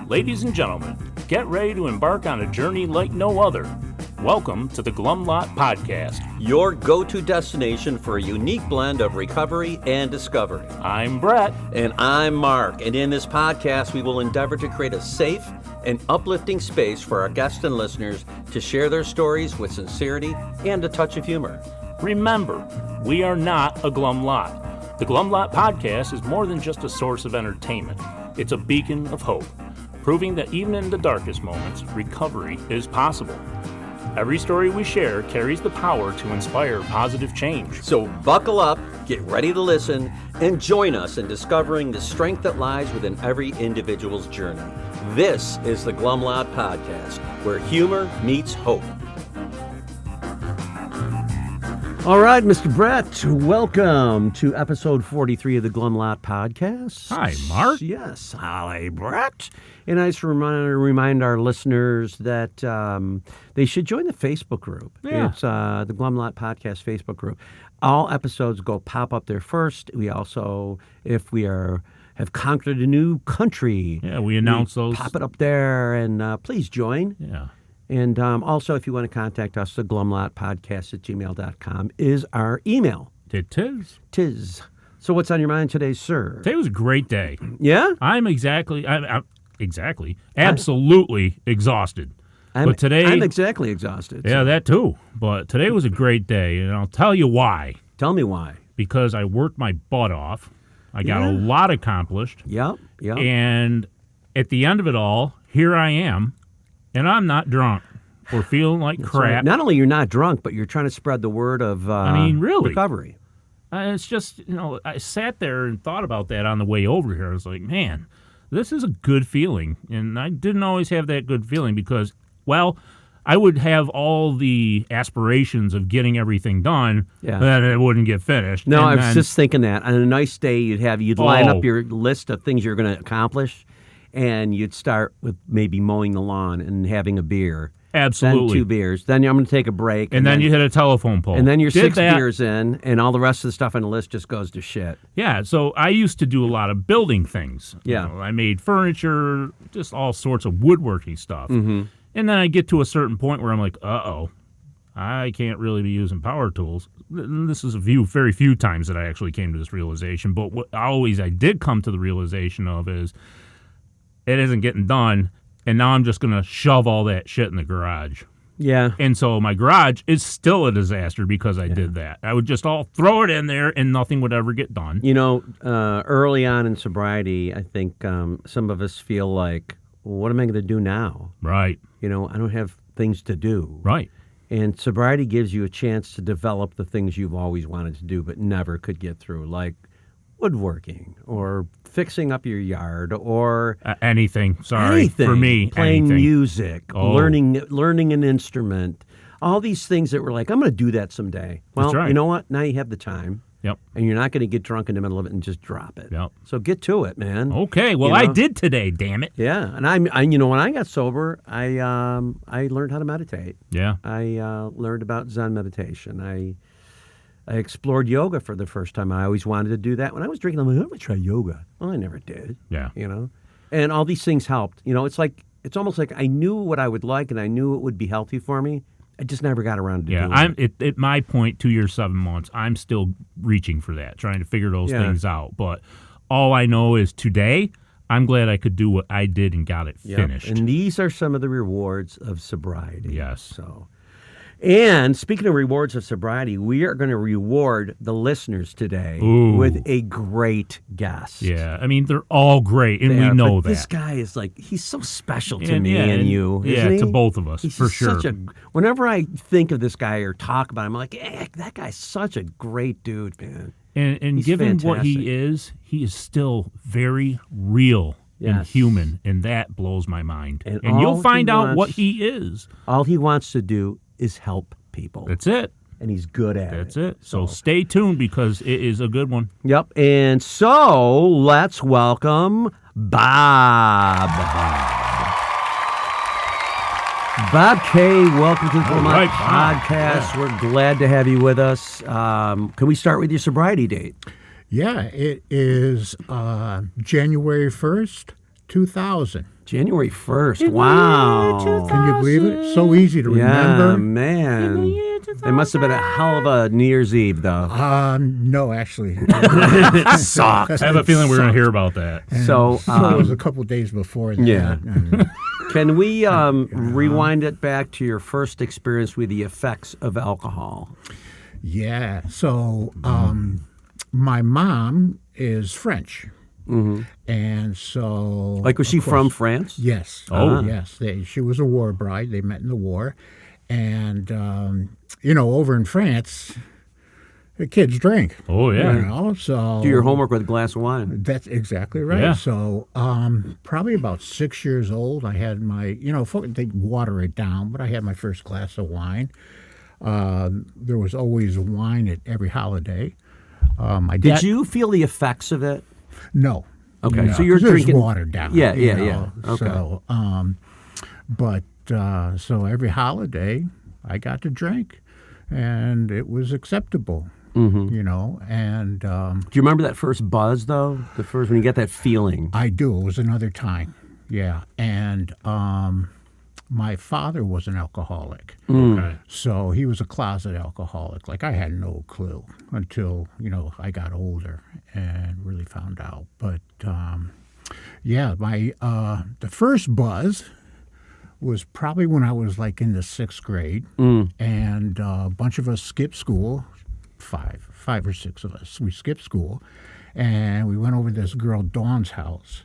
Ladies and gentlemen, get ready to embark on a journey like no other. Welcome to the Glum Lot Podcast, your go-to destination for a unique blend of recovery and discovery. I'm Brett. And I'm Mark. And in this podcast, we will endeavor to create a safe and uplifting space for our guests and listeners to share their stories with sincerity and a touch of humor. Remember, we are not a Glum Lot. The Glum Lot Podcast is more than just a source of entertainment. It's a beacon of hope, proving that even in the darkest moments, recovery is possible. Every story we share carries the power to inspire positive change. So buckle up, get ready to listen, and join us in discovering the strength that lies within every individual's journey. This is the Glum Lot Podcast, where humor meets hope. All right, Mr. Brett, welcome to episode 43 of the Glum Lot Podcast. Hi, Mark. Yes, hi, Brett. And I just remind our listeners that they should join the Facebook group. Yeah. It's the Glum Lot Podcast Facebook group. All episodes pop up there first. We also, if we have conquered a new country, we announce those. Pop it up there, and please join. Yeah. And also, if you want to contact us, the glumlotpodcast@gmail.com is our email. It is. Tis. So what's on your mind today, sir? Today was a great day. Yeah? I'm absolutely exhausted. But today, I'm exactly exhausted. Yeah, that too. But today was a great day, and I'll tell you why. Tell me why. Because I worked my butt off. I got a lot accomplished. Yep. And at the end of it all, here I am, and I'm not drunk or feeling like crap. Right. Not only you're not drunk, but you're trying to spread the word of really recovery. It's just, I sat there and thought about that on the way over here. I was like, man, this is a good feeling. And I didn't always have that good feeling because, I would have all the aspirations of getting everything done, but it wouldn't get finished. No, I was just thinking that. On a nice day, you'd line up your list of things you're going to accomplish, and you'd start with maybe mowing the lawn and having a beer. Absolutely. Then 2 beers. Then I'm going to take a break. And then you hit a telephone pole. And then you're 6 beers in, and all the rest of the stuff on the list just goes to shit. Yeah, so I used to do a lot of building things. Yeah. I made furniture, just all sorts of woodworking stuff. Mm-hmm. And then I get to a certain point where I'm like, I can't really be using power tools. This is very few times that I actually came to this realization. But what I did come to the realization of is it isn't getting done, and now I'm just going to shove all that shit in the garage. Yeah. And so my garage is still a disaster because I did that. I would just all throw it in there, and nothing would ever get done. Early on in sobriety, I think some of us feel like, well, what am I going to do now? Right. I don't have things to do. Right. And sobriety gives you a chance to develop the things you've always wanted to do but never could get through, like woodworking or fixing up your yard or anything. For me, playing anything. Music, learning an instrument, all these things that were like, I'm going to do that someday. Well, That's right. You know what? Now you have the time. Yep. And you're not going to get drunk in the middle of it and just drop it. Yep. So get to it, man. Okay. Well, I did today. Damn it. Yeah. And I when I got sober, I learned how to meditate. Yeah. I learned about Zen meditation. I explored yoga for the first time. I always wanted to do that. When I was drinking, I'm like, I'm going to try yoga. Well, I never did. Yeah. And all these things helped. It's almost like I knew what I would like and I knew it would be healthy for me. I just never got around to doing it. At my point, 2 years, 7 months, I'm still reaching for that, trying to figure those things out. But all I know is today, I'm glad I could do what I did and got it finished. And these are some of the rewards of sobriety. Yes. And speaking of rewards of sobriety, we are going to reward the listeners today with a great guest. Yeah, they're all great, and we know that. This guy is he's so special to me and you, isn't yeah, he? to both of us, he's for sure. Whenever I think of this guy or talk about him, I'm like, that guy's such a great dude, man. And given what he is still very real and human, and that blows my mind. And you'll find out what he is. All he wants to do is help people. That's it. And he's good at it. That's it. So stay tuned because it is a good one. Yep. And so let's welcome Bob. Bob K., welcome to the Glum Lot Podcast. Yeah. We're glad to have you with us. Can we start with your sobriety date? Yeah, it is January 1st, 2000. January 1st. Wow. Can you believe it? So easy to remember. Yeah, man. It must have been a hell of a New Year's Eve, though. No, actually. Sucks. I have a feeling we're going to hear about that. So, it was a couple days before that. Yeah. And can we rewind it back to your first experience with the effects of alcohol? yeah. So my mom is French. Mm-hmm. And so... Like, was she of course- from France? Yes. Oh. Yes. She was a war bride. They met in the war. And, over in France, the kids drink. Oh, yeah. So... Do your homework with a glass of wine. That's exactly right. Yeah. So probably about 6 years old, I had my, they water it down, but I had my first glass of wine. There was always wine at every holiday. Did you feel the effects of it? No. Okay, No, so you're 'cause it was drinking watered down. Yeah, you yeah, know, yeah. Okay. So, every holiday I got to drink, and it was acceptable. Mm-hmm. And Do you remember that first buzz, though? The first, when you get that feeling? I do. It was another time. Yeah. And my father was an alcoholic. Okay. So he was a closet alcoholic. Like, I had no clue until, I got older and really found out. But, the first buzz was probably when I was, like, in the 6th grade. And a bunch of us skipped school, five or six of us. We skipped school, and we went over to this girl, Dawn's house.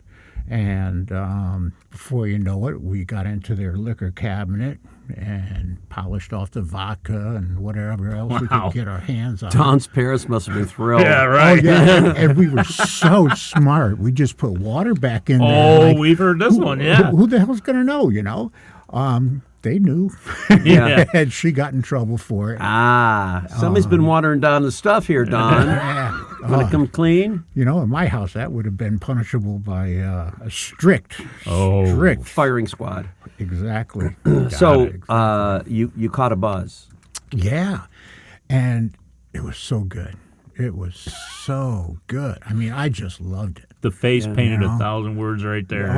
And before you know it, we got into their liquor cabinet and polished off the vodka and whatever else we could get our hands on. Don's parents must have been thrilled. Yeah, Oh, right. yeah. And we were so smart. We just put water back in there. Oh, like, we've heard this one, yeah. Who the hell's going to know, They knew. Yeah. And she got in trouble for it. Ah, somebody's been watering down the stuff here, Don. Yeah. Want to come clean? In my house, that would have been punishable by a strict. Firing squad. Exactly. So you caught a buzz. Yeah. And it was so good. It was so good. I mean, I just loved it. The face painted 1,000 words right there.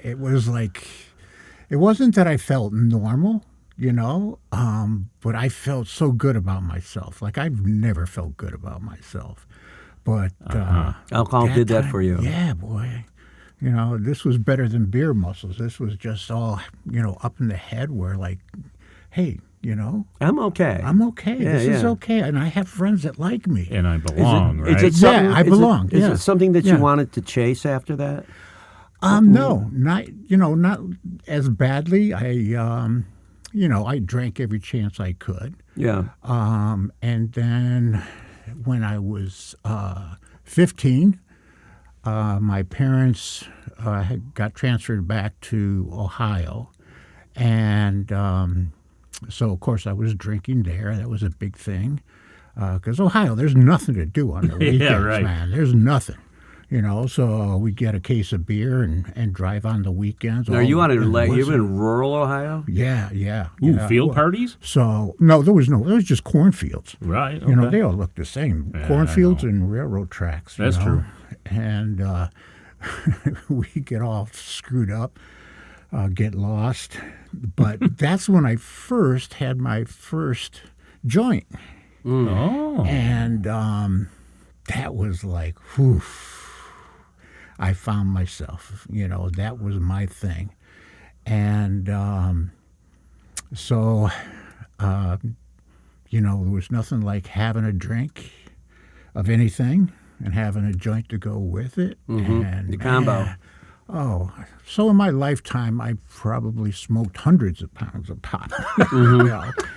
It was like, it wasn't that I felt normal, but I felt so good about myself. Like, I've never felt good about myself. But Alcohol did that time, for you. Yeah, boy. This was better than beer muscles. This was just all, up in the head where, like, hey, I'm okay. I'm okay. Yeah, This is yeah. okay. And I have friends that like me. And I belong, right? Is it Yeah, something, I belong, Is yeah. it something that Yeah. you wanted to chase after that? No, not as badly. I drank every chance I could. Yeah. And then when I was 15, my parents got transferred back to Ohio. And so, of course, I was drinking there. That was a big thing. Because Ohio, there's nothing to do on the weekends, right. man. There's nothing. So we get a case of beer and drive on the weekends. Now, you wanted to let you in rural Ohio? Yeah. Ooh, yeah. field parties? So, no, there was just cornfields. Right, okay. They all look the same. Yeah, Cornfields I know. and railroad tracks. That's true. And we get all screwed up, get lost. But that's when I first had my first joint. Oh. And that was like, whew. I found myself, that was my thing. And so, there was nothing like having a drink of anything and having a joint to go with it. And The combo. So in my lifetime, I probably smoked hundreds of pounds of pot.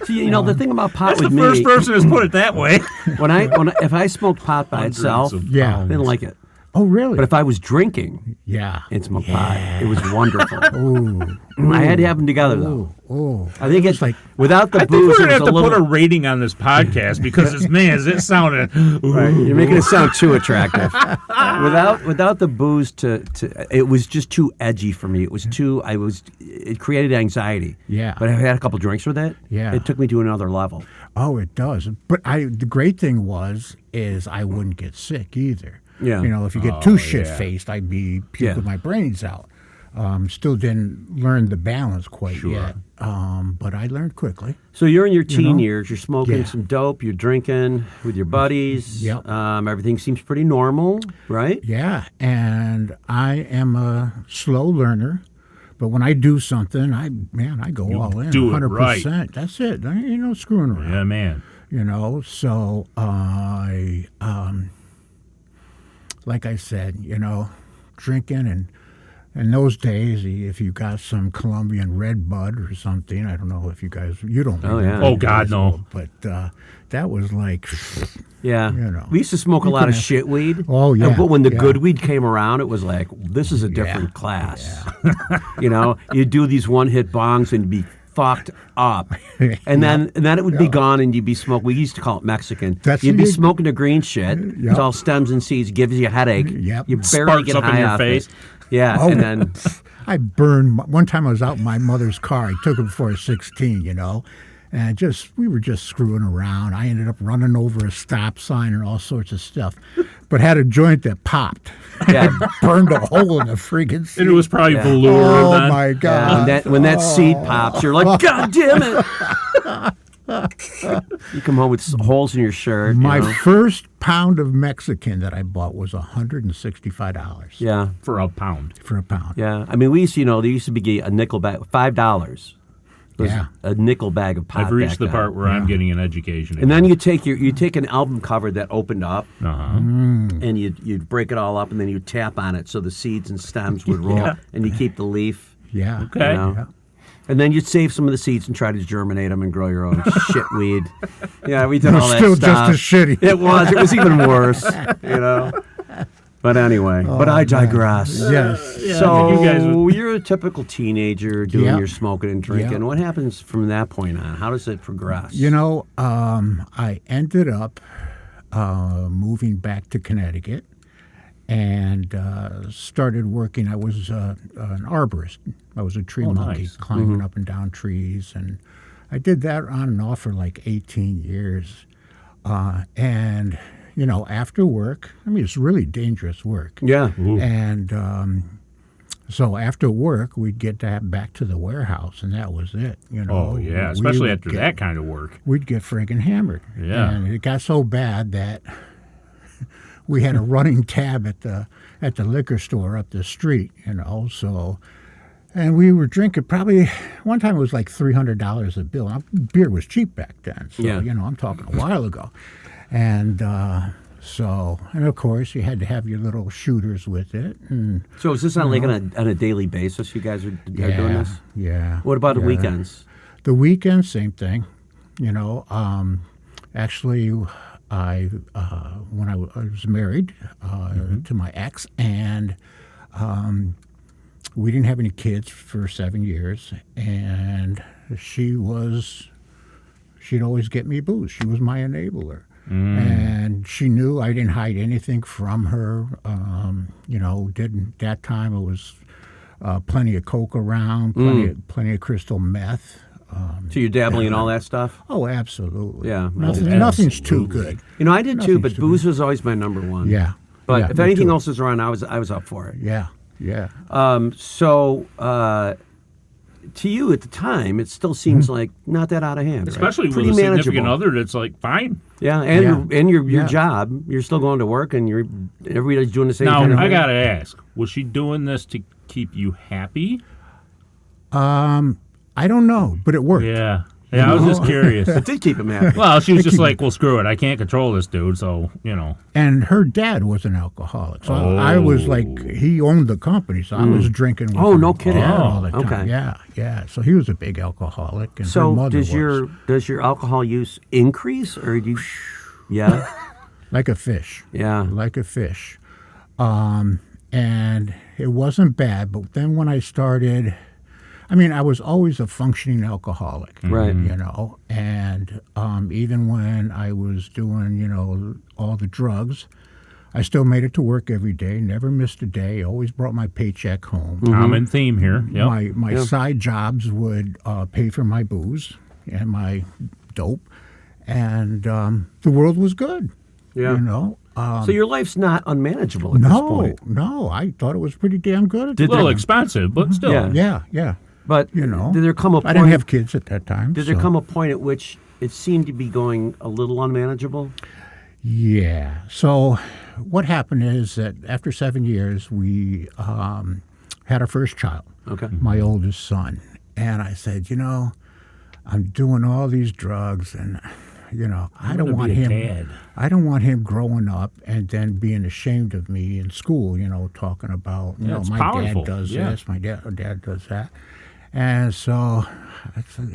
See, the thing about pot That's with the me, first person who's put it that way. if I smoked pot by Hundreds itself, of Yeah. I didn't like it. Oh, really? But if I was drinking Yeah. and smoked pot, it was wonderful. Ooh. I had to have them together, though. Oh. I think it's like, without the I think booze, we're it going to was have a to little. put a rating on this podcast because it sounded. You're making it sound too attractive. without the booze, it was just too edgy for me. It was too. It created anxiety. Yeah. But I had a couple drinks with it. Yeah. It took me to another level. Oh, it does. But the great thing is I wouldn't get sick either. Yeah. You know, if you get too shit-faced, I'd be puking my brains out. Still didn't learn the balance quite yet, but I learned quickly. So you're in your teen years. You're smoking Yeah. some dope. You're drinking with your buddies. Yep. Everything seems pretty normal, right? Yeah, and I am a slow learner, but when I do something, I go all in, do it 100%. right. That's it. There ain't no screwing around. Yeah, man. You know, so like I said, you know, drinking and in those days, if you got some Colombian red bud or something, I don't know if you don't. Oh, yeah. Oh, God, no. But that was like, Yeah. You know. We used to smoke a lot of shit weed. Oh, yeah, But when the yeah. good weed came around, it was like, this is a different class. You know, you do these one-hit bongs and be fucked up. And then it would be gone and you'd be smoking. We used to call it Mexican. You'd be smoking the green shit. It's all stems and seeds, gives you a headache. Yep. You barely Sparks get up in high your off face. it. Yeah, Oh. and then I burned. One time I was out in my mother's car. I took it before I was 16, you know, and we were just screwing around. I ended up running over a stop sign and all sorts of stuff, but had a joint that popped. yeah. Burned a hole in the freaking seat. And it was probably velour Oh then. my Yeah, God! when that seed pops, you're like, God damn it! You come home with holes in your shirt. My you know? first pound of Mexican that I bought was $165 Yeah, For a pound. for a pound. yeah. I mean, we used to, there used to be a nickel bag, $5. Was Yeah. a nickel bag of pot. I've reached back the then. part where I'm getting an education. And then you take an album cover that opened up, Uh-huh. and you'd break it all up, and then you tap on it so the seeds and stems would roll, and you keep the leaf. Yeah. Okay. You know? Yeah. And then you'd save some of the seeds and try to germinate them and grow your own shit weed. Yeah, we did It was all that still stuff. just as shitty. It was even worse, you know. But anyway, but I digress. Yes. Yeah, So you guys would- you're a typical teenager doing Yep. your smoking and drinking. Yep. What happens from that point on? How does it progress? You know, I ended up moving back to Connecticut and started working. I was an arborist. I was a tree monkey, nice. climbing up and down trees. And I did that on and off for like 18 years. And, you know, after work, I mean, it's really dangerous work. Yeah. And so after work, we'd get back to the warehouse, and that was it. You know. Oh, yeah. We Especially would after get- that kind of work. We'd get friggin' hammered. Yeah. And it got so bad that we had a running tab at the liquor store up the street. You know. So, and we were drinking probably one time it was like $300 a bill. Beer was cheap back then. So Yeah. you know, I'm talking a while ago, and. And of course, you had to have your little shooters with it. And So is this on like on a daily basis? You guys are doing this? Yeah. What about the yeah. weekends? The weekend, same thing. You know, actually, I when I was married to my ex, and we didn't have any kids for 7 years, and she'd always get me booze. She was my enabler. And she knew I didn't hide anything from her. You know, that time it was plenty of coke around, plenty of crystal meth. So you're dabbling in all that stuff? Oh, absolutely. Yeah. Nothing's too good. You know, I did too, but Nothing's too booze was always my number one. Yeah. But Yeah, if me anything too. else was around, I was up for it. Yeah. Yeah. To you at the time, it still seems like not that out of hand, right? Especially Pretty with a manageable. significant other that's like, fine. Yeah, and your Yeah. job, you're still going to work, and everybody's doing the same Now, kind of I thing. got to ask, was she doing this to keep you happy? I don't know, but it worked. Yeah. Yeah, I was just curious. It did keep him happy. Well, she was just like, well, screw it. I can't control this dude, so, you know. And her dad was an alcoholic. So I was like, he owned the company, so I was drinking with Oh, her no kidding. dad all the time. Okay. Yeah, yeah. So he was a big alcoholic, and her So mother does was. your alcohol use increase, or do you? Yeah, Like a fish. yeah. Like a fish. And it wasn't bad, but then when I started, I mean, I was always a functioning alcoholic. Right. You know, and even when I was doing, you know, all the drugs, I still made it to work every day, never missed a day, always brought my paycheck home. Common theme here. Yep. My side jobs would pay for my booze and my dope, and the world was good. Yeah. You know, So your life's not unmanageable at this point. No, I thought it was pretty damn good. A little expensive, but still. Yeah. But You know, did there come a point? I didn't have kids at that time. Did there come a point at which it seemed to be going a little unmanageable? Yeah. So what happened is that after 7 years, we had our first child, Okay. my oldest son. And I said, I'm doing all these drugs and, I don't want him. I don't want him growing up and then being ashamed of me in school, talking about, it's my powerful. dad does Yeah. this, my dad does that. And so I said,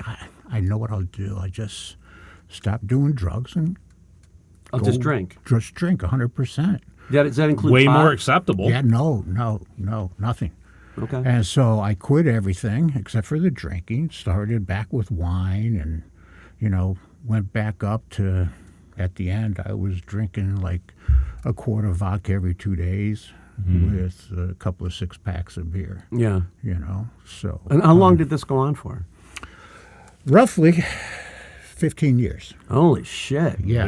I know what I'll do. I just stop doing drugs and I'll just drink. Just drink 100%. Does that include Way pot? more acceptable. Yeah, no, nothing. Okay. And so I quit everything except for the drinking, started back with wine and, went back up to, at the end, I was drinking like a quart of vodka every 2 days with a couple of 6-packs of beer, Yeah. So. And how long did this go on for? Roughly 15 years. Holy shit. Yeah.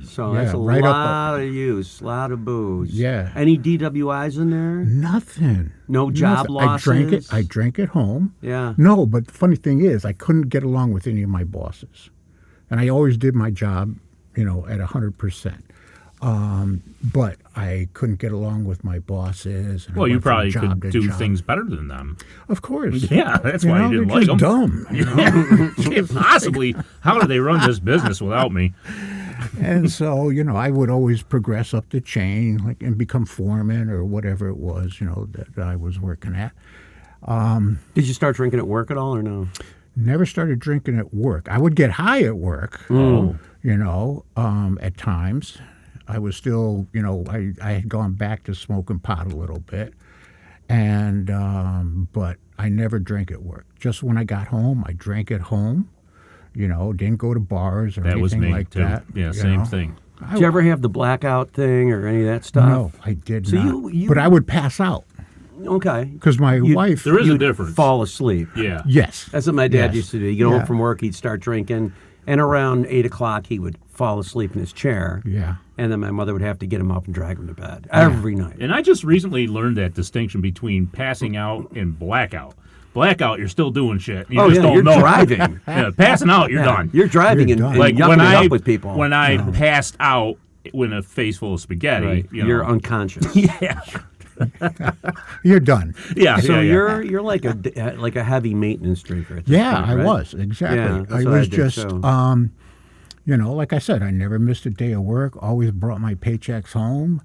So Yeah, that's a right up- lot of use, a lot of booze. Yeah. Any DWIs in there? Nothing. No job losses? I drank at home. Yeah. No, but the funny thing is, I couldn't get along with any of my bosses. And I always did my job, at 100%. But I couldn't get along with my bosses. And I Well, you went from probably job could to do job. things better than them. Of course. Yeah, that's why you didn't they're like just them. dumb. Can't possibly. How do they run this business without me? And so, I would always progress up the chain, and become foreman or whatever it was, that I was working at. Did you start drinking at work at all or no? Never started drinking at work. I would get high at work, at times. I was still, I had gone back to smoking pot a little bit. And, but I never drank at work. Just when I got home, I drank at home, didn't go to bars or That was anything me, like too. that. Yeah, same thing. Did you ever have the blackout thing or any of that stuff? No, I did So not. you- But I would pass out Okay. because my wife. There is a You'd difference. fall asleep. Yeah. Yes. That's what my dad Yes. used to do. He'd get Yeah. home from work, he'd start drinking, and around 8 o'clock he would fall asleep in his chair. Yeah. And then my mother would have to get him up and drag him to bed every night. And I just recently learned that distinction between passing out and blackout. Blackout, you're still doing shit. You just don't you're know. driving. Yeah, passing out, you're done. You're driving You're and, done. and Like yucking when it I up with people. when I passed out in a face full of spaghetti, Right. You're unconscious. yeah, You're done. yeah. So yeah. you're like a heavy maintenance drinker. At this Yeah, point, I right? was. Exactly. Yeah, that's I what I was did, just, too. like I said, I never missed a day of work, always brought my paychecks home.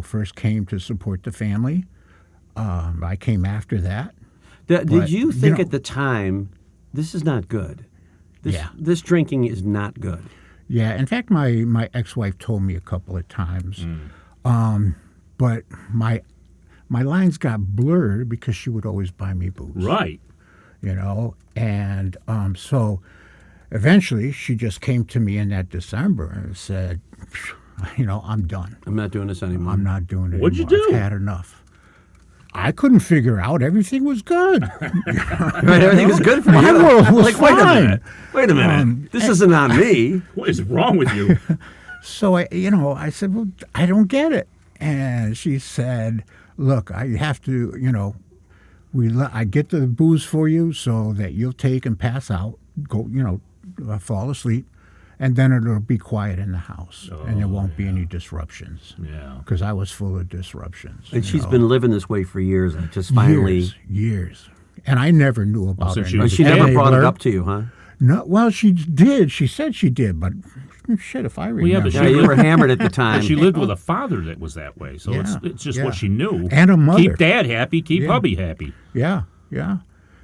First came to support the family. I came after that. Did But, you think you know- at the time, this is not good? Yeah. This drinking is not good. Yeah, in fact, my ex-wife told me a couple of times, but my lines got blurred because she would always buy me booze. Right. And so eventually she just came to me in that December and said, I'm done. I'm not doing this anymore. I'm not doing it What'd you anymore. do? I've had enough. I couldn't figure out. Everything was good. Right, everything was good for you. My world was Wait a fine. minute. Wait a minute. This isn't on me. What is wrong with you? So I said, well, I don't get it. And she said, look, I have to, I get the booze for you so that you'll take and pass out, go, fall asleep, and then it'll be quiet in the house, and there won't be any disruptions. Yeah. Because I was full of disruptions. And you she's know. been living this way for years. And just finally. Years. And I never knew about since it. she was She Hey, never brought it Blur. up to you, huh? No, well, she did. She said she did, but shit, if I remember. yeah, but Yeah, you were hammered at the time. She lived with a father that was that way, so Yeah, it's just yeah. what she knew. And a mother. Keep dad happy, keep Yeah. hubby happy. Yeah.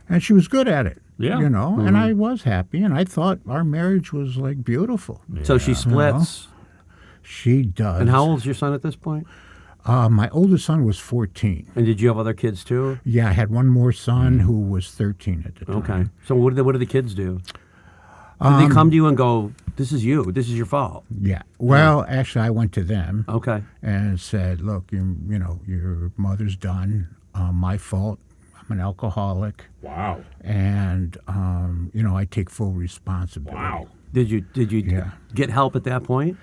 And she was good at it. Yeah. And I was happy, and I thought our marriage was like beautiful. So she splits. She does. And how old's your son at this point? My oldest son was 14. And did you have other kids too? Yeah, I had one more son who was 13 at the time. Okay. So what do the kids do? Did they come to you and go, "This is you. This is your fault"? Yeah. Well, actually, I went to them Okay. and said, "Look, your mother's done. My fault. I'm an alcoholic, Wow. and I take full responsibility." Wow. Did you Yeah. get help at that point?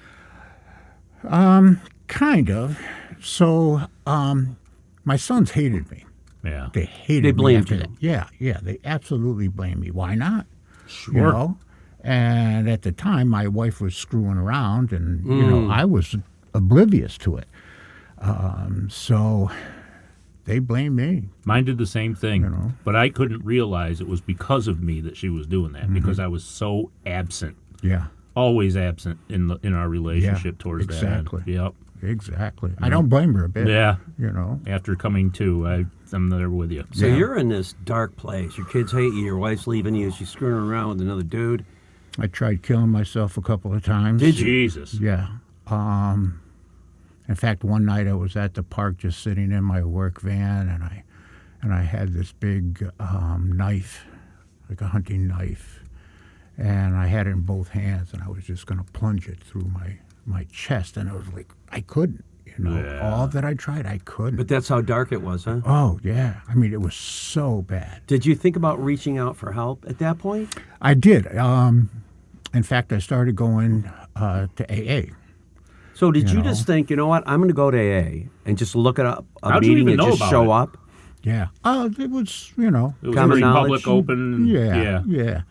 Kind of. So my sons hated me. Yeah. They hated They me blamed after you. that. Yeah. They absolutely blamed me. Why not? Sure. You know? And at the time, my wife was screwing around, and I was oblivious to it. So they blamed me. Mine did the same thing, but I couldn't realize it was because of me that she was doing that, because I was so absent, Yeah. always absent in our relationship towards exactly. that. Yep. Exactly. I don't blame her a bit. Yeah. You know. After coming to, I'm there with you. So you're in this dark place. Your kids hate you. Your wife's leaving you. She's screwing around with another dude. I tried killing myself a couple of times. Did you? Jesus. Yeah. In fact, one night I was at the park just sitting in my work van, and I had this big knife, like a hunting knife, and I had it in both hands, and I was just going to plunge it through my chest, and I was like, I couldn't. Yeah. All that I tried, I couldn't. But that's how dark it was, huh? Oh, yeah. I mean, it was so bad. Did you think about reaching out for help at that point? I did. In fact, I started going to AA. So did you just think, you know what, I'm going to go to AA and just look it up, a How'd you meeting even and know just about show it? up? Yeah. It was, It was Common pretty knowledge? public, open. Yeah.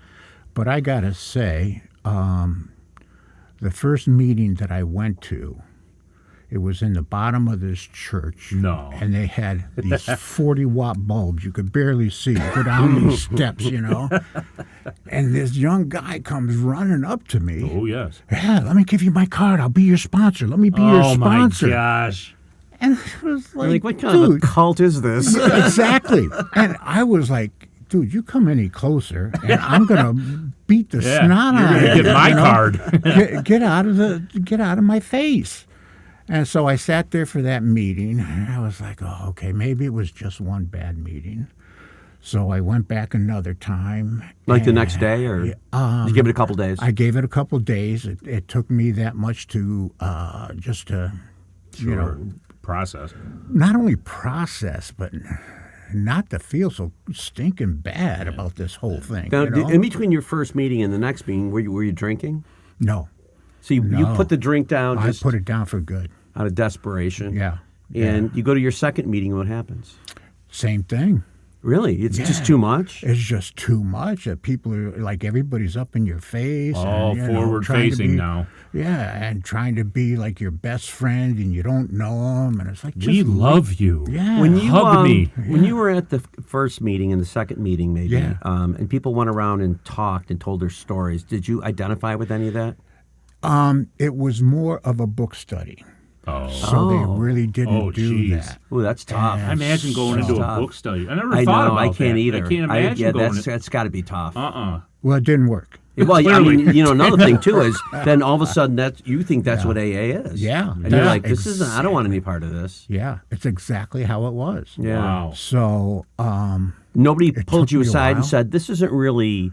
But I got to say, the first meeting that I went to, it was in the bottom of this church. No. And they had these 40-watt bulbs. You could barely see. Go down these steps, And this young guy comes running up to me. Oh, yes. Yeah, let me give you my card. I'll be your sponsor. Let me be your Oh, my sponsor. gosh. And it was like, Like, what kind of a dude, cult is this? exactly. And I was like, dude, you come any closer, and I'm gonna beat the Yeah. snot You're out of going you. to get my card. Get out of my face. And so I sat there for that meeting, and I was like, oh, okay, maybe it was just one bad meeting. So I went back another time. Like the and- next day, or did you give it a couple days? I gave it a couple days. It took me that much to just to, Process. not only process, but not to feel so stinking bad about this whole thing. Now, you know? in between your first meeting and the next meeting, were you drinking? No, So you No. put the drink down I just put it down for good. out of desperation. Yeah. And you go to your second meeting, what happens? Same thing. Really? It's just Yeah. too much? It's just too much. People are like, everybody's up in your face. All and, forward trying to facing be- now. Yeah, and trying to be like your best friend, and you don't know them, and it's like, We just love you. Yeah. When you Hug me. when you were at the first meeting and the second meeting, maybe, Yeah. and people went around and talked and told their stories, did you identify with any of that? It was more of a book study, Oh. so they really didn't Oh, do geez. that. Ooh, that's tough. I imagine going into a Tough. book study. I never I thought know. about I can't that. either. I can't imagine going that's got to be tough. Well, it didn't work. Well, I Clearly. mean, another thing too is then all of a sudden you think that's what AA is. Yeah. and you're Yeah, like, this isn't. I don't want any part of this. Yeah, it's exactly how it was. Yeah. Wow. So, Nobody It pulled took you me a aside and while. said, this isn't really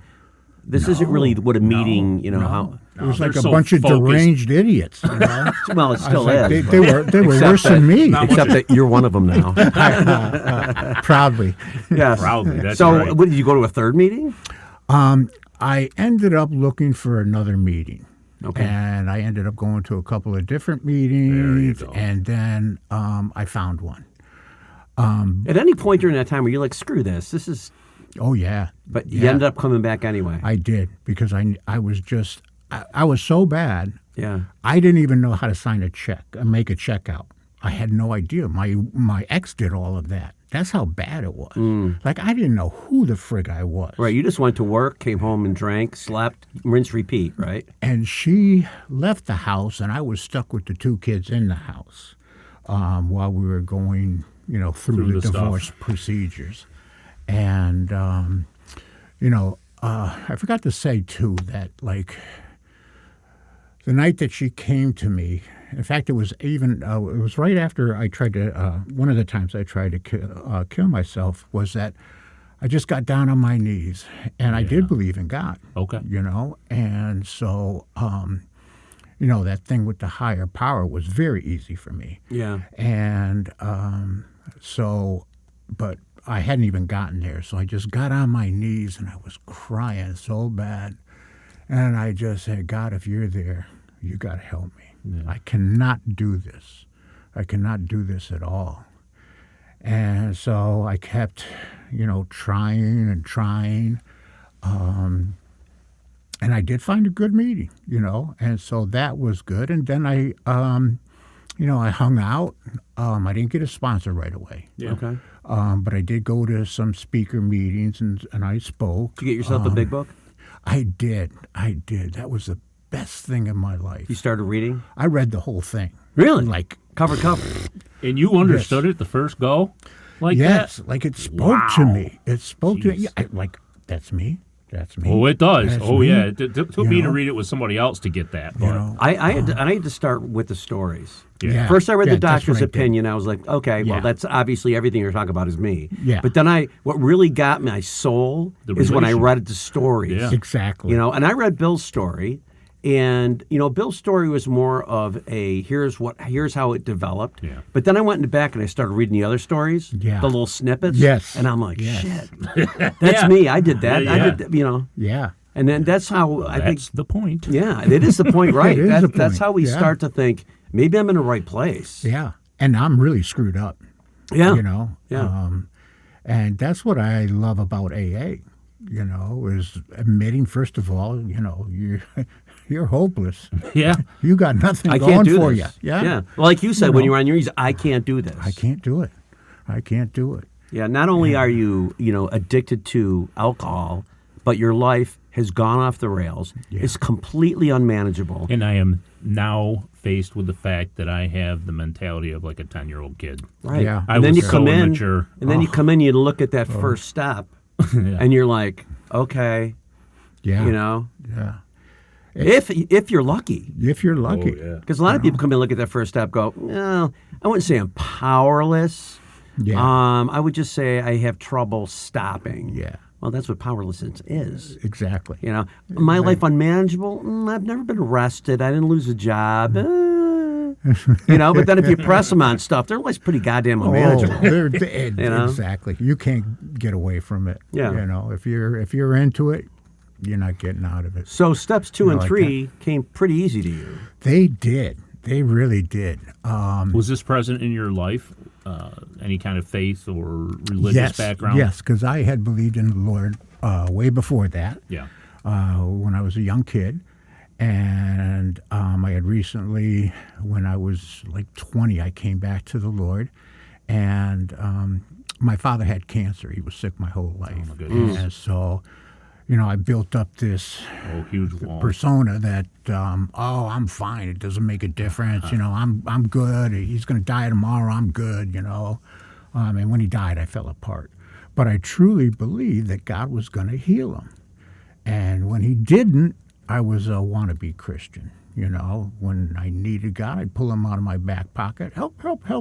what a meeting. How. it was they're like a so bunch of focused. deranged idiots. You know? Well, it still like, is. they were Except worse than that- me. Except that you're one of them now. Proudly. Yes. Proudly, that's so, right. what, did you go to a third meeting? I ended up looking for another meeting. Okay. And I ended up going to a couple of different meetings, go. and then I found one. At any point during that time, were you like, screw this? This is. Oh yeah, But you Yeah. ended up coming back anyway. I did, because I was just I was so bad. Yeah. I didn't even know how to sign a check and make a check out. I had no idea. My ex did all of that. That's how bad it was. Like, I didn't know who the frig I was. Right. You just went to work, came home and drank, slept, rinse, repeat, right? And she left the house, and I was stuck with the two kids in the house while we were going, through the the stuff. divorce procedures. And, I forgot to say, too, that, like, the night that she came to me, in fact, it was even, it was right after I tried to, one of the times I tried to kill myself, was that I just got down on my knees, and I did believe in God. Okay. And so, that thing with the higher power was very easy for me. Yeah. And but I hadn't even gotten there, so I just got on my knees, and I was crying so bad. And I just said, God, if you're there, you got to help me. I cannot do this. I cannot do this at all. And so I kept, trying and trying. And I did find a good meeting, and so that was good. And then I hung out. I didn't get a sponsor right away. Yeah. Okay. But I did go to some speaker meetings and I spoke. Did you get yourself a big book? I did. That was the best thing in my life. You started reading? I read the whole thing. Really? Like, Cover to cover. And you understood it the first go? Like yes, that? like it spoke to Wow. me. It spoke to me. Jeez. Yeah, that's me. That's me. Oh, it does. That's Oh, me. yeah. It took me You to know? read it with somebody else to get that. You But know? I had to start with the stories. Yeah. First, I read Yeah, the that's doctor's what I did. opinion. I was like, okay, well, Yeah. that's obviously everything you're talking about is me. Yeah. But then what really got my soul The is when I relation. read the stories. Yeah. Exactly. And I read Bill's story, and Bill's story was more of a here's how it developed. Yeah. But then I went in the back and I started reading the other stories, Yeah. the little snippets. Yes. And I'm like, Yes. shit, that's me. I did that. Yeah, I yeah. did, Yeah. And then that's how I think. that's the point. Yeah, it is the point, right? It is the That's point. how we Yeah. start to think maybe I'm in the right place. Yeah. And I'm really screwed up. Yeah. Yeah. And that's what I love about AA, is admitting, first of all, you're hopeless. Yeah. You got nothing I going can't do for this. you. Yeah. Well, like you said, You when know. you were on your knees, I can't do this. I can't do it. I can't do it. Yeah. Not only are you, addicted to alcohol, but your life has gone off the rails. Yeah. It's completely unmanageable. And I am now faced with the fact that I have the mentality of like a 10-year-old kid. Right. Yeah. I And then was you come so in, immature. and then you come in, you look at that first step, and you're like, okay, Yeah. Yeah. Yeah. If you're lucky. If you're lucky. Oh, yeah. Because a lot of people come in and look at that first step, go, no, I wouldn't say I'm powerless. Yeah. I would just say I have trouble stopping. Yeah. Well, that's what powerlessness is. Exactly. My life unmanageable. I've never been arrested. I didn't lose a job. But then if you press them on stuff, their life's pretty goddamn unmanageable. Exactly. You can't get away from it. Yeah. If you're into it, you're not getting out of it. So steps 2 and like 3 came pretty easy to you. They did. They really did. Was this present in your life? Any kind of faith or religious background? Yes, because I had believed in the Lord way before that. Yeah. When I was a young kid. And I had recently, when I was like 20, I came back to the Lord. And my father had cancer. He was sick my whole life. Oh, my goodness. And so, I built up this Oh, huge wall. persona that, I'm fine. It doesn't make a difference. I'm good. He's going to die tomorrow. I'm good, And when he died, I fell apart. But I truly believed that God was going to heal him. And when he didn't, I was a wannabe Christian. When I needed God, I'd pull him out of my back pocket, help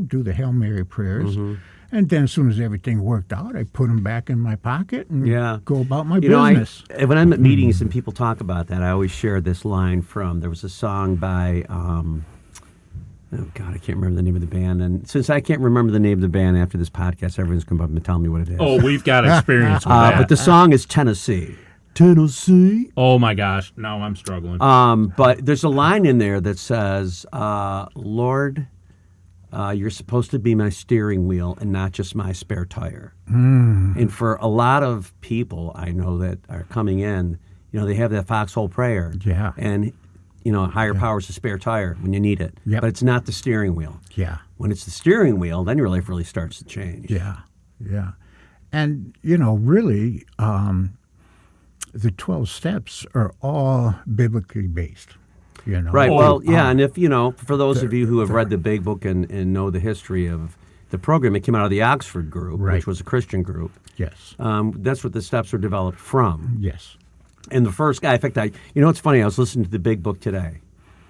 do the Hail Mary prayers. Mm-hmm. And then as soon as everything worked out, I put him back in my pocket and go about my You know, business. when I'm at meetings and people talk about that, I always share this line from, there was a song by, oh God, I can't remember the name of the band. And since I can't remember the name of the band after this podcast, everyone's come up and tell me what it is. Oh, we've got experience with that. But the song is Tennessee. Tennessee. Oh, my gosh. Now I'm struggling. But there's a line in there that says, Lord, you're supposed to be my steering wheel and not just my spare tire. And for a lot of people I know that are coming in, they have that foxhole prayer. Yeah. And, higher power's a spare tire when you need it. Yep. But it's not the steering wheel. Yeah. When it's the steering wheel, then your life really starts to change. Yeah. Yeah. And, really, the 12 steps are all biblically based. Right. Well, yeah. And if, for those of you who have read the big book and know the history of the program, it came out of the Oxford group, Right. which was a Christian group. Yes. That's what the steps were developed from. Yes. And the first guy, in fact, it's funny, I was listening to the big book today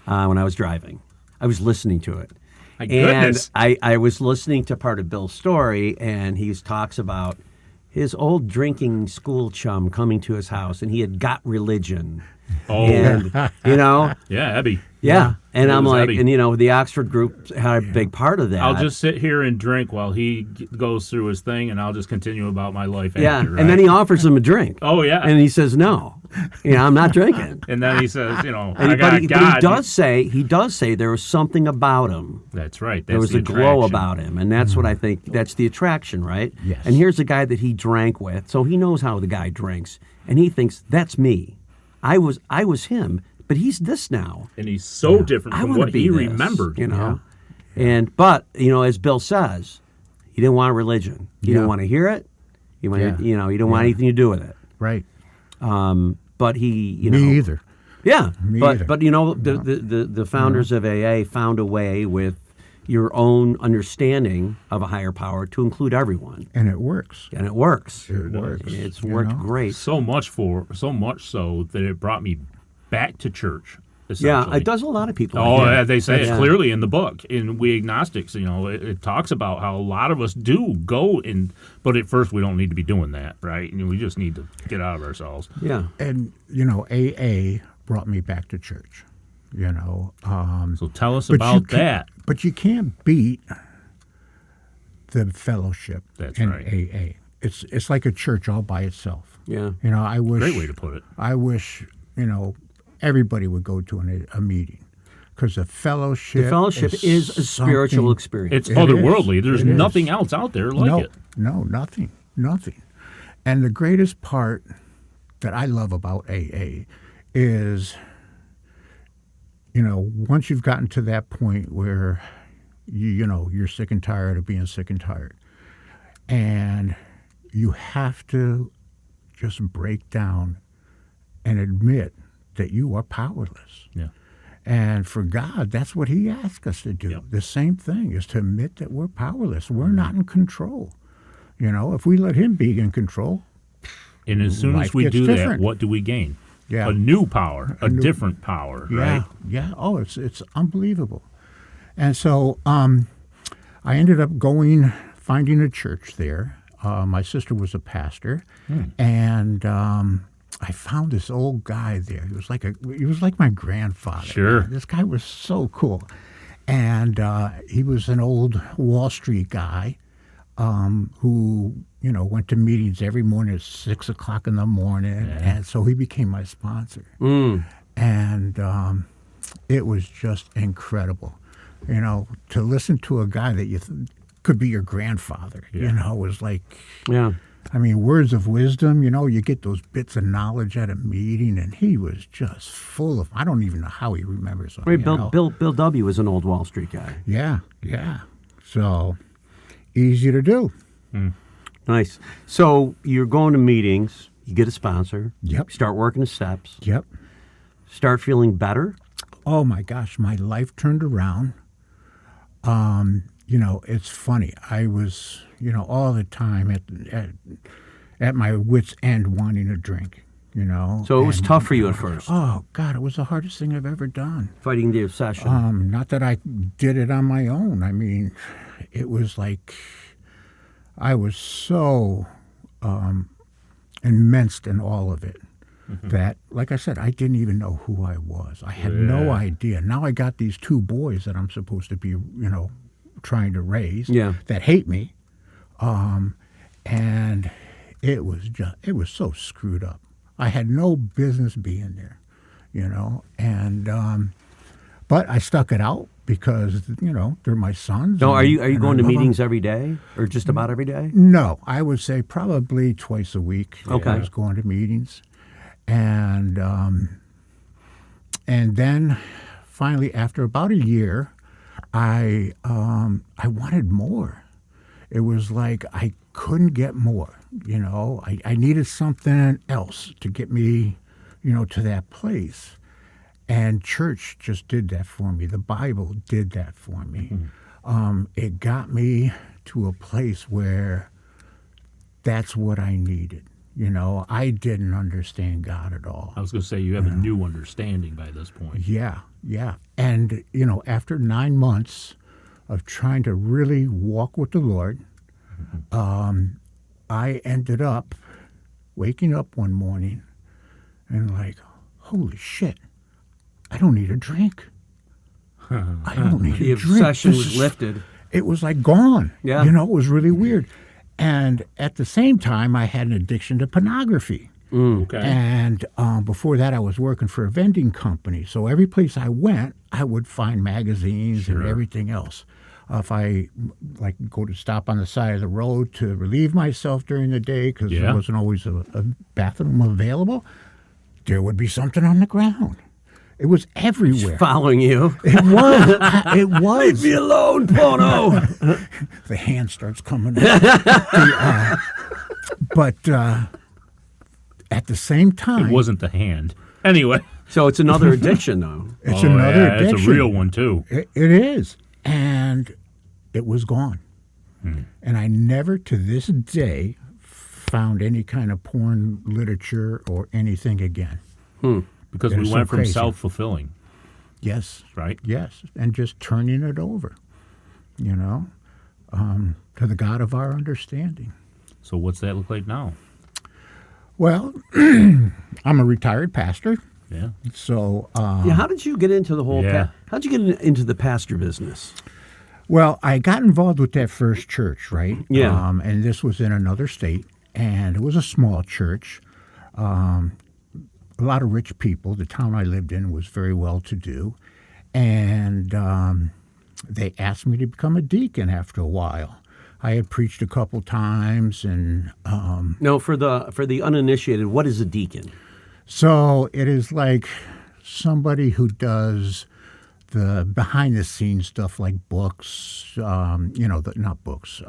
when I was driving. I was listening to it. My goodness. And I was listening to part of Bill's story, and he talks about his old drinking school chum coming to his house, and he had got religion. Oh. And, Yeah, Abby. Yeah. And It I'm was like, heavy. and the Oxford group had a big part of that. I'll just sit here and drink while he goes through his thing, and I'll just continue about my life yeah. after, right? And then he offers him a drink. Oh, yeah. And he says, no, I'm not drinking. And then he says, I But got he God. does say there was something about him. That's right. That's There was the a glow attraction. about him, and that's what I think. That's the attraction, right? Yes. And here's a guy that he drank with, so he knows how the guy drinks, and he thinks that's me. I was him, but he's this now. And he's so different I from want to what be he this, remembered. But as Bill says, he didn't want religion. He didn't Yeah. want to hear it. He wanted, Yeah. he didn't want anything to do with it. Right. But he, Me either. Yeah, Me but either. but the founders of AA found a way with your own understanding of a higher power to include everyone, And it works. and it works. It works. It's you worked know? great. So much so that it brought me back to church. Yeah, essentially. it does a lot of people. Oh, Yeah. yeah, they say it Yeah. clearly in the book. In We Agnostics, it talks about how a lot of us do go in, but at first we don't need to be doing that, right? And we just need to get out of ourselves. Yeah. And, AA brought me back to church, So tell us But you about can't- that. But you can't beat the fellowship That's in right. AA. It's like a church all by itself. Yeah. I wish. Great way to put it. I wish everybody would go to a meeting, because the fellowship. The fellowship is a spiritual something- experience. It's It otherworldly. is. There's It is. nothing else out there like it. No, nothing. And the greatest part that I love about AA is, once you've gotten to that point where you're sick and tired of being sick and tired, and you have to just break down and admit that you are powerless. Yeah. And for God, that's what He asks us to do. Yep. The same thing is to admit that we're powerless. We're not in control. If we let Him be in control, And as soon as Life we gets do different. that, what do we gain? Yeah. A new power, a new- different power, right? yeah. Oh, it's unbelievable. And so I ended up finding a church there. My sister was a pastor, and I found this old guy there. He was like my grandfather. Sure. This guy was so cool, and he was an old Wall Street guy who went to meetings every morning at 6 o'clock in the morning, and so he became my sponsor. And it was just incredible, to listen to a guy that you could be your grandfather. Was like. Yeah. I mean, words of wisdom, you get those bits of knowledge at a meeting, and he was just full of, I don't even know how he remembers them. Right, Bill W. was an old Wall Street guy. Yeah. So, easy to do. Nice. So you're going to meetings, you get a sponsor, Yep. start working the steps, Yep. start feeling better. Oh, my gosh, my life turned around. It's funny. I was, all the time at my wit's end wanting to drink, So it was and- tough for you at first, Oh, God, it was the hardest thing I've ever done. fighting the obsession. Not that I did it on my own. I mean, it was like I was so immersed in all of it that, like I said, I didn't even know who I was. I had no idea. Now I got these two boys that I'm supposed to be, trying to raise that hate me. And it was so screwed up. I had no business being there, and but I stuck it out because they're my sons. No, are you and I going to love 'em. meetings every day or just about every day? No, I would say probably twice a week. Okay. I was going to meetings, and then finally, after about a year, I wanted more. It was like I couldn't get more. I needed something else to get me, to that place. And church just did that for me. The Bible did that for me. It got me to a place where that's what I needed. I didn't understand God at all. I was going to say you have a new understanding by this point. Yeah. And, after 9 months of trying to really walk with the Lord, I ended up waking up one morning and like, holy shit, I don't need a drink. I don't need The a drink. obsession This was is- lifted. It was like gone. Yeah. You know, it was really weird. And at the same time, I had an addiction to pornography. Okay. And before that, I was working for a vending company. So every place I went, I would find magazines and everything else. If I go to stop on the side of the road to relieve myself during the day because there wasn't always a bathroom available, there would be something on the ground. It was everywhere. Following you. It was. It was. Leave me alone, porno. The hand starts coming up. But at the same time, It wasn't the hand. Anyway. So it's another addiction, though. it's another addiction. It's a real one, too. It is. And it was gone. And I never to this day found any kind of porn literature or anything again. Because It we is went so from crazy. self-fulfilling, Yes. right? Yes. And just turning it over, to the God of our understanding. So what's that look like now? Well, I'm a retired pastor. Yeah. So, Yeah, how did you get into the whole? Yeah. How'd you get into the pastor business? well, I got involved with that first church, right? Yeah. And this was in another state, and it was a small church. A lot of rich people. The town I lived in was very well-to-do, and they asked me to become a deacon after a while. I had preached a couple times, and No, for the uninitiated, what is a deacon? so it is like somebody who does the behind-the-scenes stuff, like books. Not books.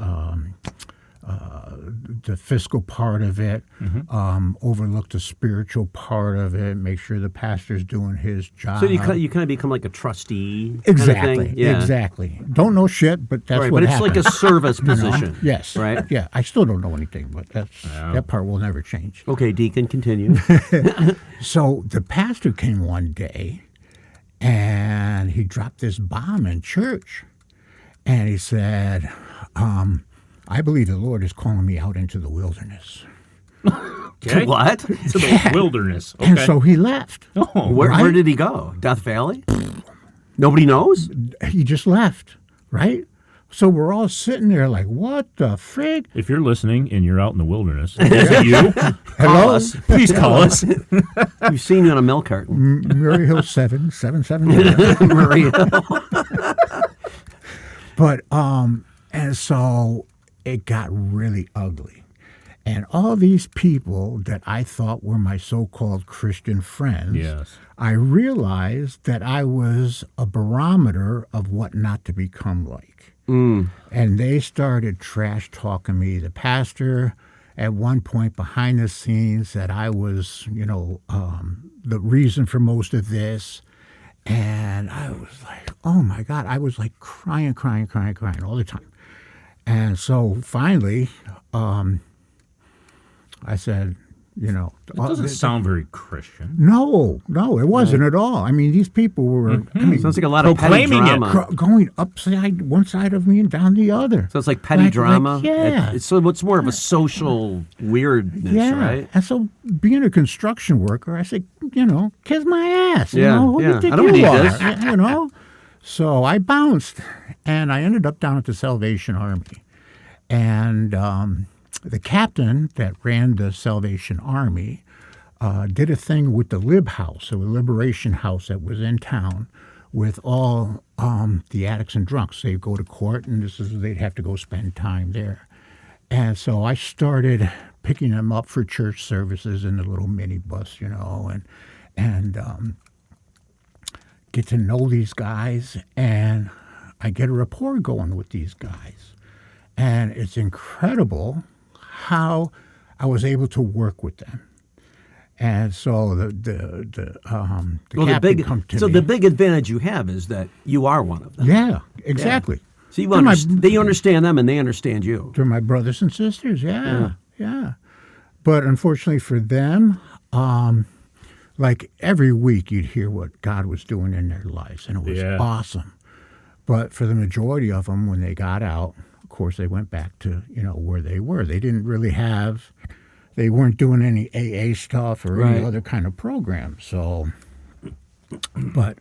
The fiscal part of it, overlook the spiritual part of it, make sure the pastor's doing his job. So you kind of become like a trustee. Exactly, kind of thing? Yeah. Exactly. Don't know shit, but that's Right, what but it's happens. like a service you know? position. Yes. Right. Yeah, I still don't know anything, but that part will never change. Okay, deacon, continue. So the pastor came one day, and he dropped this bomb in church, and he said, I believe the Lord is calling me out into the wilderness. Okay. What? To the wilderness. Okay. And so he left. Oh, Where did he go? Death Valley? Nobody knows? He just left, right? So we're all sitting there like, what the frig? if you're listening and you're out in the wilderness, is it you? Call us. Please call us. We've seen you on a milk carton. Murray Hill 777. Maria. But, and so it got really ugly. And all these people that I thought were my so-called Christian friends, Yes. I realized that I was a barometer of what not to become like. And they started trash talking me. The pastor, at one point behind the scenes, that I was, the reason for most of this. And I was like, oh my God, I was like crying all the time. And so finally, I said, It doesn't sound very Christian. no, it wasn't at all. I mean, these people were, Sounds like a lot of petty Proclaiming it. drama. going upside one side of me and down the other. So it's like petty drama. yeah. So it's more of a social weirdness, Yeah. right? And so being a construction worker, I said, kiss my ass. Yeah, Who do yeah. you think I don't you need are? this. So I bounced, and I ended up down at the Salvation Army. And the captain that ran the Salvation Army did a thing with the Lib House, a liberation house that was in town, with all the addicts and drunks. They'd go to court, and they'd have to go spend time there. And so I started picking them up for church services in the little minibus, and get to know these guys, and I get a rapport going with these guys. And it's incredible how I was able to work with them. And so the captain come to me. the big advantage you have is that you are one of them. Yeah, exactly. So you They're they understand them and they understand you. They're my brothers and sisters, yeah. But unfortunately for them, like every week you'd hear what God was doing in their lives, and it was awesome. But for the majority of them, when they got out, of course, they went back to, where they were. They didn't really they weren't doing any AA stuff or any other kind of program. So, but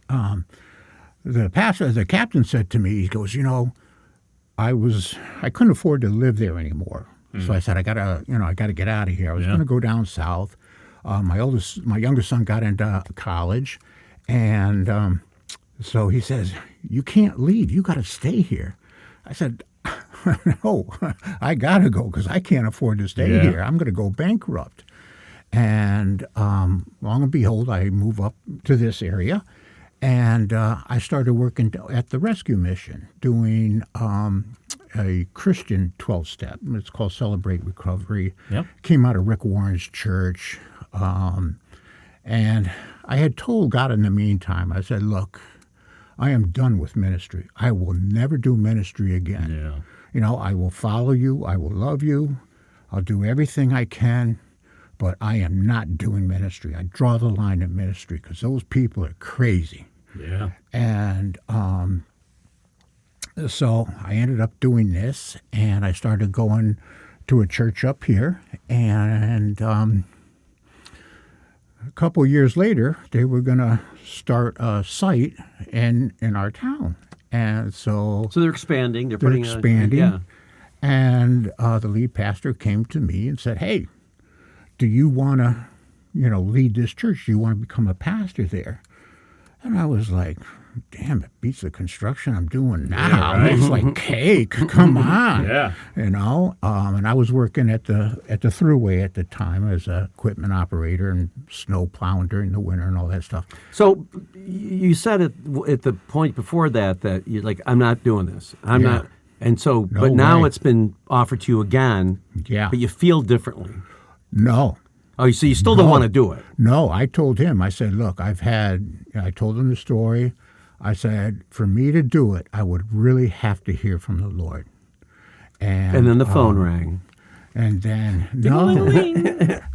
the captain said to me, he goes, I couldn't afford to live there anymore. So I said, I gotta get out of here. I was going to go down south. My youngest son got into college, and so he says, you can't leave. You got to stay here. I said, no, I got to go because I can't afford to stay here. I'm going to go bankrupt. And long and behold, I move up to this area, and I started working at the rescue mission, doing a Christian 12-step. It's called Celebrate Recovery. Yep. Came out of Rick Warren's church. And I had told God in the meantime, I said, look, I am done with ministry. I will never do ministry again. Yeah. I will follow you. I will love you. I'll do everything I can, but I am not doing ministry. I draw the line in ministry because those people are crazy. Yeah. And so I ended up doing this, and I started going to a church up here, and a couple of years later, they were going to start a site in our town. And so they're expanding. They're expanding. And the lead pastor came to me and said, hey, do you want to, lead this church? Do you want to become a pastor there? And I was like, damn, it beats the construction I'm doing now. Yeah, right. It's like cake. Come on. Yeah. And I was working at the Thruway at the time as an equipment operator and snow plowing during the winter and all that stuff. So you said at the point before that you're like, I'm not doing this. I'm not. And so, No but now way. it's been offered to you again. Yeah. But you feel differently. No. Oh, so you still don't want to do it. No, I told him, I said, look, I told him the story. I said, for me to do it, I would really have to hear from the Lord. And then the phone rang. And then,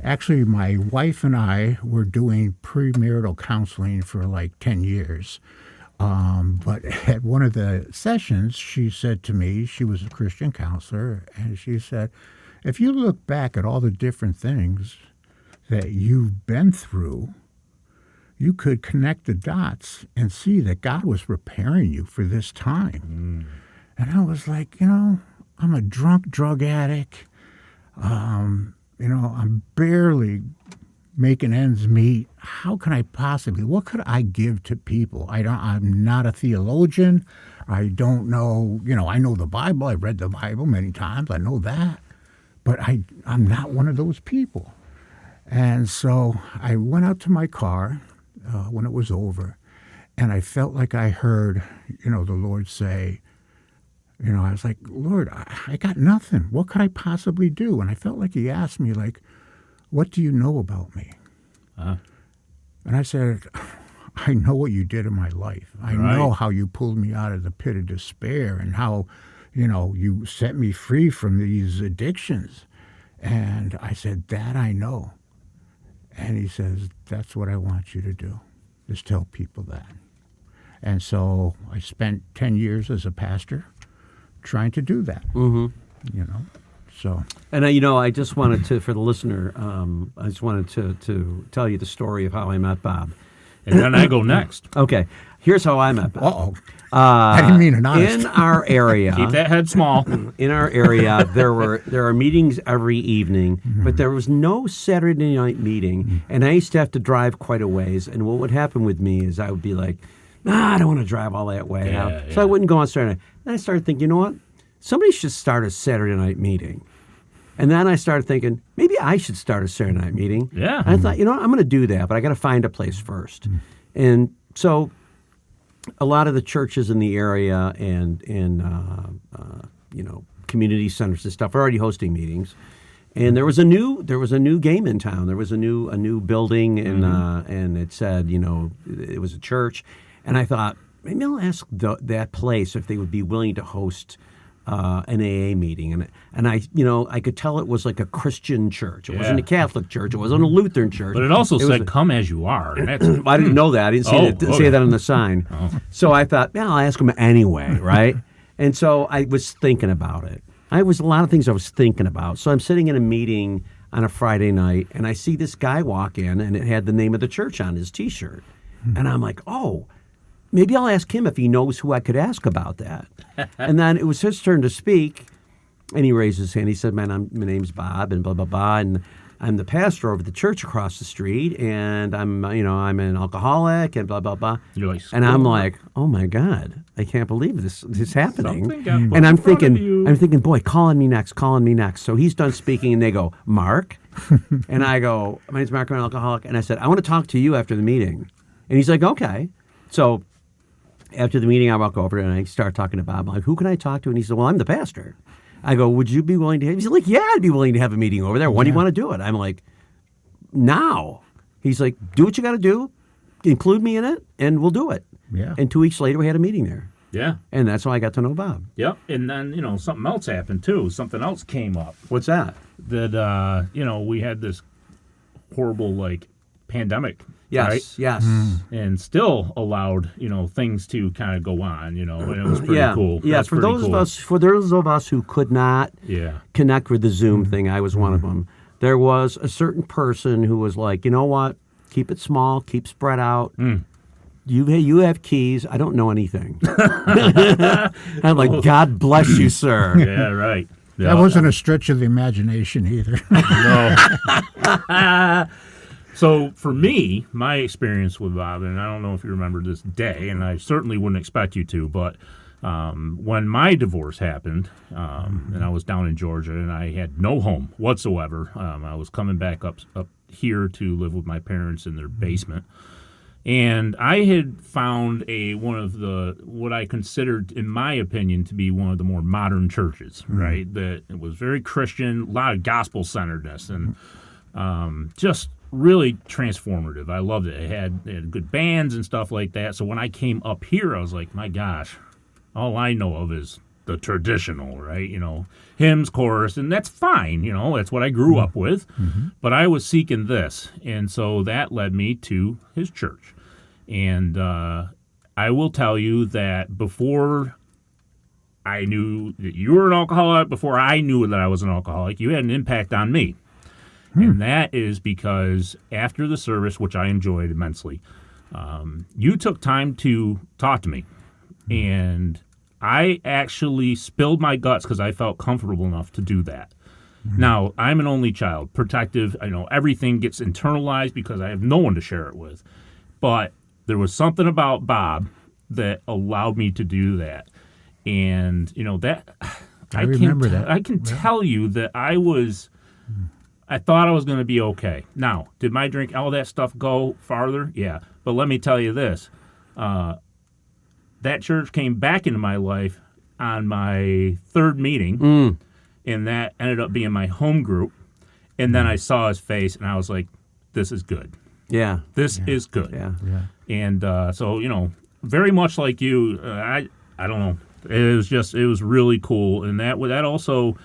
actually, my wife and I were doing premarital counseling for like 10 years. But at one of the sessions, she said to me, she was a Christian counselor, and she said, if you look back at all the different things that you've been through, you could connect the dots and see that God was preparing you for this time. And I was like, I'm a drunk drug addict. I'm barely making ends meet. How can I possibly, what could I give to people? I'm not a theologian. I don't know, I know the Bible. I've read the Bible many times. I know that. But I'm not one of those people. And so I went out to my car when it was over, and I felt like I heard, the Lord say, I was like, Lord, I got nothing. What could I possibly do? And I felt like he asked me, like, what do you know about me? And I said, I know what you did in my life. I know how you pulled me out of the pit of despair and how, you set me free from these addictions. And I said, that I know. And he says, that's what I want you to do, is tell people that. And so I spent 10 years as a pastor trying to do that, so. And I just wanted to, for the listener, I just wanted to tell you the story of how I met Bob. And then I go next. Okay, here's how I met Bob. Uh-oh. I didn't mean an honest. In our area, Keep that head small. in our area, there are meetings every evening, but there was no Saturday night meeting, and I used to have to drive quite a ways. And what would happen with me is I would be like, I don't want to drive all that way out. So I wouldn't go on Saturday night. Then I started thinking, you know what? Somebody should start a Saturday night meeting. And then I started thinking, maybe I should start a Saturday night meeting. Yeah. And I thought, I'm going to do that, but I got to find a place first. And so a lot of the churches in the area and community centers and stuff are already hosting meetings. And there was a new game in town. There was a new building, and it said, it was a church. And I thought, maybe I'll ask that place if they would be willing to host an AA meeting. And I could tell it was like a Christian church. It wasn't a Catholic church. It wasn't a Lutheran church. But it also said, come as you are. I didn't know that. I didn't say that on the sign. So I thought, I'll ask them anyway, right? And so I was thinking about it. A lot of things I was thinking about. So I'm sitting in a meeting on a Friday night, and I see this guy walk in, and it had the name of the church on his T-shirt. And I'm like, maybe I'll ask him if he knows who I could ask about that. And then it was his turn to speak, and he raised his hand. He said, "Man, my name's Bob, and blah blah blah, and I'm the pastor over the church across the street, and I'm an alcoholic, and blah blah blah." You're like, and I'm like, "Oh my God, I can't believe this is happening." Something got put And in front of you. I'm thinking, boy, calling me next. So he's done speaking, and they go, "Mark," and I go, "My name's Mark, I'm an alcoholic," and I said, "I want to talk to you after the meeting," and he's like, "Okay." So after the meeting, I walk over and I start talking to Bob. I'm like, "Who can I talk to?" And he said, "Well, I'm the pastor." I go, "Would you be willing to?" He's like, "Yeah, I'd be willing to have a meeting over there. When do you want to do it?" I'm like, "Now." He's like, "Do what you got to do. Include me in it, and we'll do it." Yeah. And 2 weeks later, we had a meeting there. Yeah. And that's how I got to know Bob. Yep. And then, something else happened too. Something else came up What's that? that, we had this horrible, pandemic. Yes, Right? yes. And still allowed, things to kind of go on, and it was pretty cool. Yeah, That's for pretty those cool. of us who could not Yeah. connect with the Zoom thing, I was one of them. There was a certain person who was like, "You know what? Keep it small, keep spread out. You have keys. I don't know anything." I'm like, "God bless you, sir." Yeah, right. Yeah. That wasn't a stretch of the imagination either. No. So for me, my experience with Bob, and I don't know if you remember this day, and I certainly wouldn't expect you to, but when my divorce happened, and I was down in Georgia, and I had no home whatsoever, I was coming back up here to live with my parents in their basement. And I had found one of what I considered, in my opinion, to be one of the more modern churches, right? That it was very Christian, a lot of gospel-centeredness, and just really transformative. I loved it. It had good bands and stuff like that. So when I came up here, I was like, my gosh, all I know of is the traditional, right? Hymns, chorus, and that's fine. That's what I grew up with. But I was seeking this. And so that led me to his church. And I will tell you that before I knew that you were an alcoholic, before I knew that I was an alcoholic, you had an impact on me. And that is because after the service, which I enjoyed immensely, you took time to talk to me. And I actually spilled my guts because I felt comfortable enough to do that. Now, I'm an only child, protective. I know everything gets internalized because I have no one to share it with. But there was something about Bob that allowed me to do that. And, that I remember that. I can tell you that I thought I was going to be okay. Now, did my drink, all that stuff go farther? Yeah. But let me tell you this. That church came back into my life on my third meeting, and that ended up being my home group. And then I saw his face, and I was like, this is good. Yeah. This is good. Yeah. And so, very much like you, I don't know. It was really cool. And that also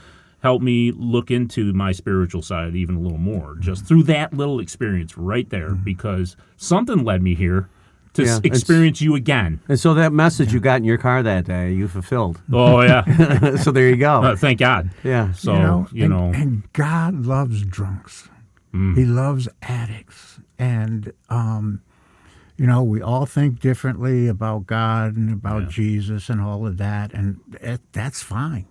helped me look into my spiritual side even a little more, just through that little experience right there, because something led me here to experience you again. And so that message you got in your car that day, you fulfilled. Oh, yeah. So there you go. Thank God. Yeah. So, and God loves drunks. He loves addicts. And, we all think differently about God and about Jesus and all of that, and that's fine.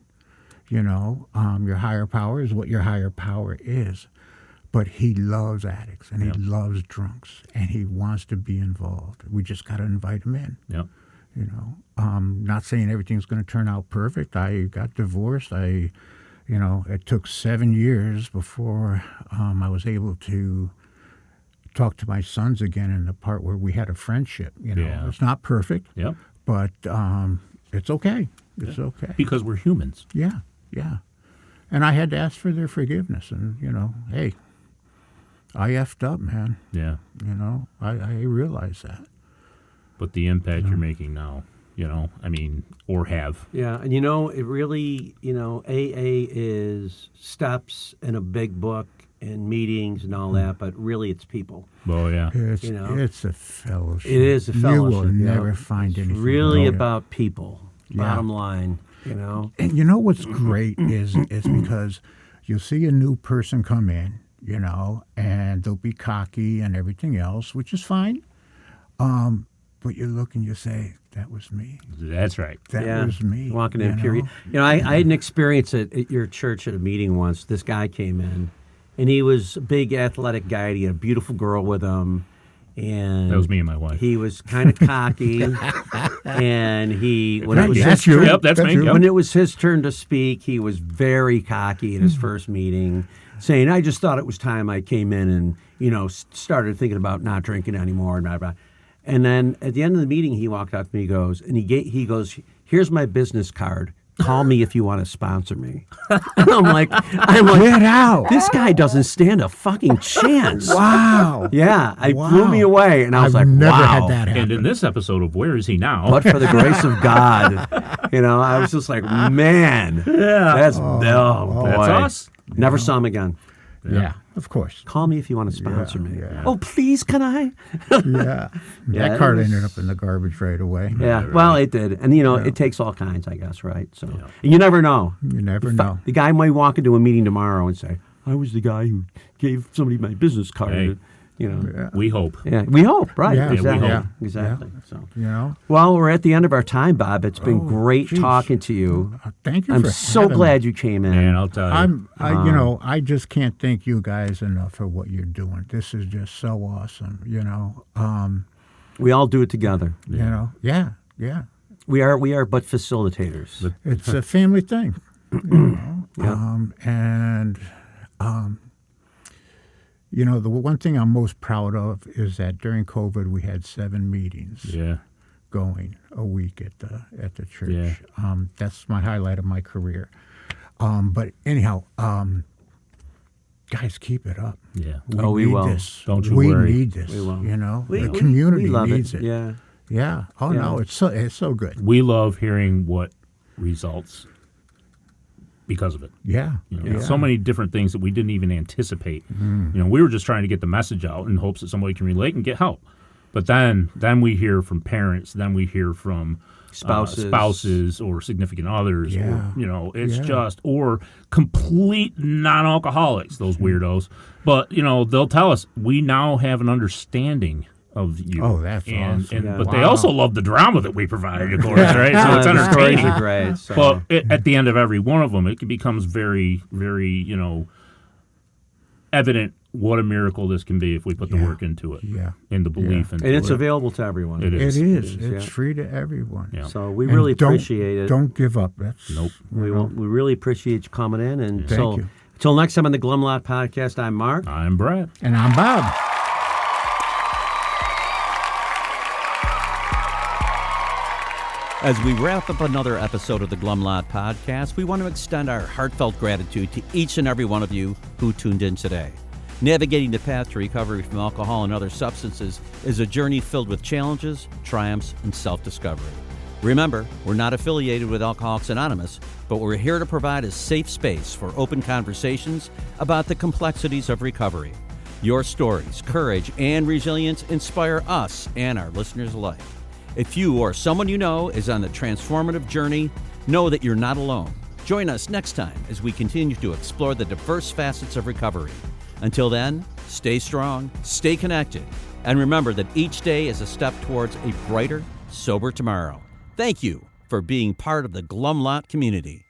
Your higher power is what your higher power is. But he loves addicts, and he loves drunks, and he wants to be involved. We just got to invite him in. Yep. Not saying everything's going to turn out perfect. I got divorced. It took 7 years before I was able to talk to my sons again in the part where we had a friendship. It's not perfect. Yep. But it's okay. It's okay. Because we're humans. Yeah. And I had to ask for their forgiveness. And, hey, I effed up, man. Yeah. I realize that. But the impact you're making now, or have. Yeah, and it really, AA is steps and a big book and meetings and all that, but really it's people. Oh, yeah. It's a fellowship. It is a fellowship. You will never find anything. It's really like about people, bottom line, And what's great is because you'll see a new person come in, and they'll be cocky and everything else, which is fine. but you look and you say, that was me. That's right. That was me. Walking in, you period. know? You know, I had an experience at your church at a meeting once. This guy came in, and he was a big athletic guy. He had a beautiful girl with him. And That was me and my wife. he was kind of cocky, and when it was That's his you. turn, Yep, that's me. you. Yep. when it was his turn to speak, he was very cocky at his first meeting, saying, "I just thought it was time I came in and started thinking about not drinking anymore." Blah, blah. And then at the end of the meeting, he walked up to me, he goes, "Here's my business card. Call me if you want to sponsor me." And I'm like, Get out. this guy doesn't stand a fucking chance. Wow. Yeah, it Wow. blew me away, and I was I've like, never wow. had that happen. And in this episode of Where Is He Now? But for the grace of God, I was just like, man, that's boy. That's us. Never saw him again. Yeah, of course. Call me if you want to sponsor me. yeah. Oh, please, can I? Yeah. Yeah, That card it was- ended up in the garbage right away. Yeah, well, it did. And, it takes all kinds, I guess, right? So and you never know. You never know. The guy might walk into a meeting tomorrow and say, I was the guy who gave somebody my business card. Hey. We hope. Yeah, we hope, right? Yeah, exactly. we hope. Exactly. So. Well, Well, we're at the end of our time, Bob. It's been great geez. talking to you. Thank you I'm for so having glad me. you came in. And I'll tell you. I just can't thank you guys enough for what you're doing. This is just so awesome, We all do it together. Yeah. We are but facilitators. It's a family thing, the one thing I'm most proud of is that during COVID we had 7 meetings Yeah. going a week at the church. Yeah. That's my highlight of my career. But anyhow, guys, keep it up. Yeah. We need will. This. Don't you we worry. need this. We will. The community we love needs it. it. Yeah. Yeah. Oh Yeah. no, it's so good. We love hearing what results because of it. Yeah. So many different things that we didn't even anticipate. We were just trying to get the message out in hopes that somebody can relate and get help. But then we hear from parents, then we hear from spouses or significant others, Yeah. or it's Yeah. just or complete non-alcoholics, those weirdos. But they'll tell us we now have an understanding of you. Oh, that's awesome. But they Wow. also love the drama that we provide, of course, right? So it's The stories entertaining. are great. So. But at the end of every one of them, it becomes very, very, evident what a miracle this can be if we put the work into it. Yeah. And the belief into and it's it. available to everyone. It It is. is. yeah. It's free to everyone. Yeah. So we And really don't- appreciate it. Don't give up. That's Nope. We really appreciate you coming in. And Thank so you. until next time on the Glum Lot Podcast, I'm Mark. I'm Brad. And I'm Bob. As we wrap up another episode of the Glum Lot Podcast, we want to extend our heartfelt gratitude to each and every one of you who tuned in today. Navigating the path to recovery from alcohol and other substances is a journey filled with challenges, triumphs, and self-discovery. Remember, we're not affiliated with Alcoholics Anonymous, but we're here to provide a safe space for open conversations about the complexities of recovery. Your stories, courage, and resilience inspire us and our listeners alike. If you or someone you know is on the transformative journey, know that you're not alone. Join us next time as we continue to explore the diverse facets of recovery. Until then, stay strong, stay connected, and remember that each day is a step towards a brighter, sober tomorrow. Thank you for being part of the Glum Lot community.